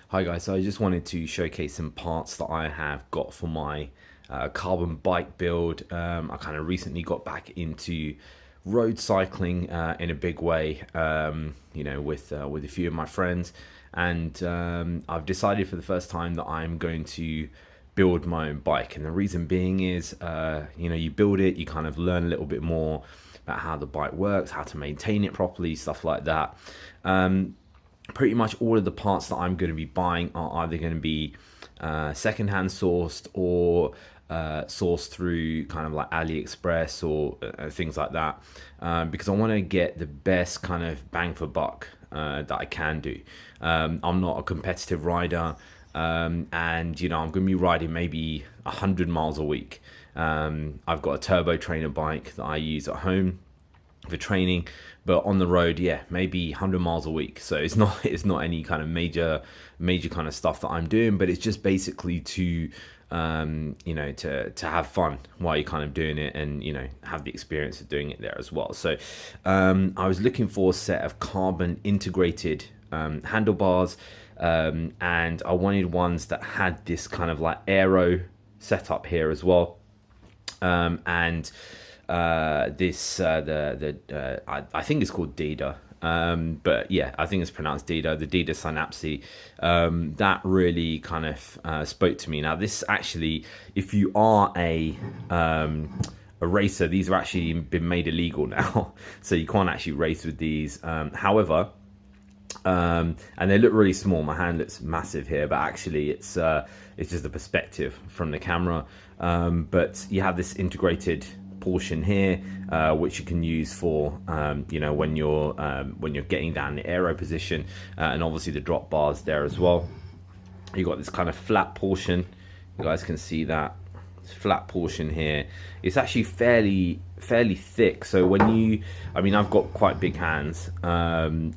Hi guys, so I just wanted to showcase some parts that I have got for my carbon bike build. I kind of recently got back into road cycling in a big way, with a few of my friends, and I've decided for the first time that I'm going to build my own bike. And the reason being is, you build it, you kind of learn a little bit more about how the bike works, how to maintain it properly, stuff like that. Pretty much all of the parts that I'm going to be buying are either going to be secondhand sourced or sourced through kind of like AliExpress or things like that, because I want to get the best kind of bang for buck that I can do. I'm not a competitive rider, and I'm going to be riding maybe 100 miles a week. I've got a turbo trainer bike that I use at home for training, but on the road, maybe 100 miles a week. So it's not any kind of major kind of stuff that I'm doing, but it's just basically to to have fun while you're kind of doing it, and have the experience of doing it there as well. So I was looking for a set of carbon integrated handlebars, and I wanted ones that had this kind of like aero setup here as well, and this I think it's called Deda, but yeah, I think it's pronounced Deda, the Deda Synapsi. That really kind of spoke to me. Now this actually, if you are a racer, these have actually been made illegal now, so you can't actually race with these. However, and they look really small. My hand looks massive here, but actually it's just the perspective from the camera. But you have this integrated portion here, which you can use for when you're getting down the aero position, and obviously the drop bars there as well. You got this kind of flat portion. You guys can see that flat portion here. It's actually fairly thick, so I've got quite big hands.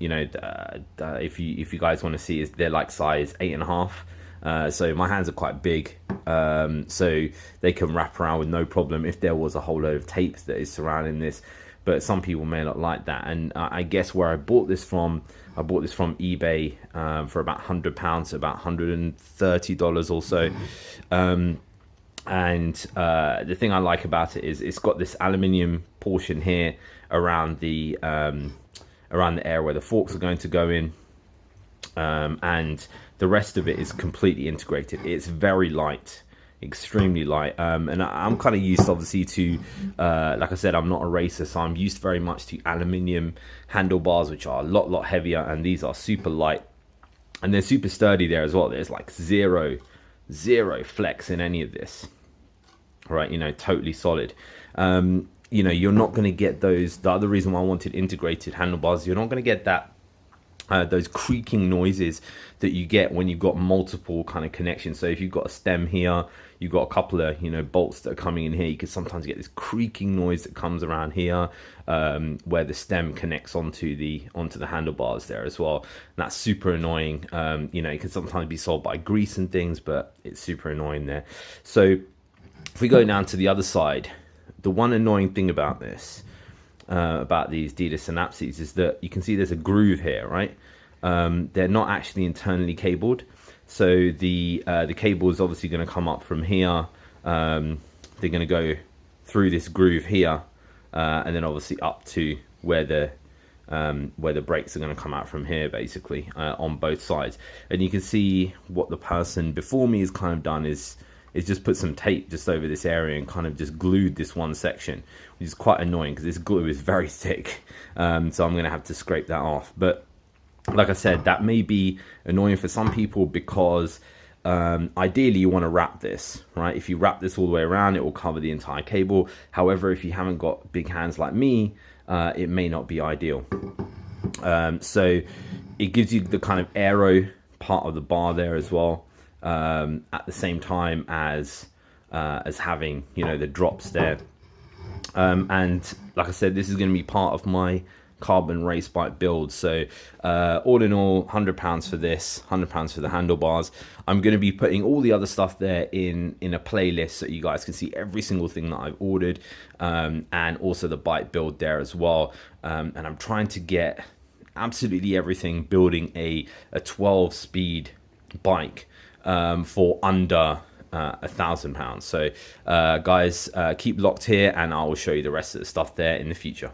If you guys want to see, they're like size 8.5. So my hands are quite big, so they can wrap around with no problem if there was a whole load of tape that is surrounding this. But some people may not like that, and I guess where I bought this from eBay for about £100, about $130 or so. And the thing I like about it is it's got this aluminium portion here around the area where the forks are going to go in, and the rest of it is completely integrated. It's very light, extremely light, and I'm kind of used obviously to like I said, I'm not a racer, so I'm used very much to aluminium handlebars, which are a lot heavier, and these are super light, and they're super sturdy there as well. There's like zero flex in any of this, right? Totally solid. You're not going to get those. The other reason why I wanted integrated handlebars, you're not going to get that those creaking noises that you get when you've got multiple kind of connections. So if you've got a stem here, you've got a couple of bolts that are coming in here, you can sometimes get this creaking noise that comes around here, where the stem connects onto the handlebars there as well. And that's super annoying. It can sometimes be solved by grease and things, but it's super annoying there. So if we go down to the other side, the one annoying thing about this, about these Deda Synapsis, is that you can see there's a groove here, right? They're not actually internally cabled, so the cable is obviously going to come up from here. They're going to go through this groove here, and then obviously up to where the brakes are going to come out from here, basically, on both sides. And you can see what the person before me has kind of done is just put some tape just over this area and kind of just glued this one section, which is quite annoying because this glue is very thick. So I'm going to have to scrape that off. But like I said, that may be annoying for some people because ideally you want to wrap this, right? If you wrap this all the way around, it will cover the entire cable. However, if you haven't got big hands like me, it may not be ideal. So it gives you the kind of aero part of the bar there as well, at the same time as having the drops there, and like I said, this is going to be part of my carbon race bike build. So all in all, £100 for this, £100 for the handlebars. I'm going to be putting all the other stuff there in a playlist so you guys can see every single thing that I've ordered, and also the bike build there as well. And I'm trying to get absolutely everything, building a 12 speed bike for under £1,000. So guys, keep locked here and I will show you the rest of the stuff there in the future.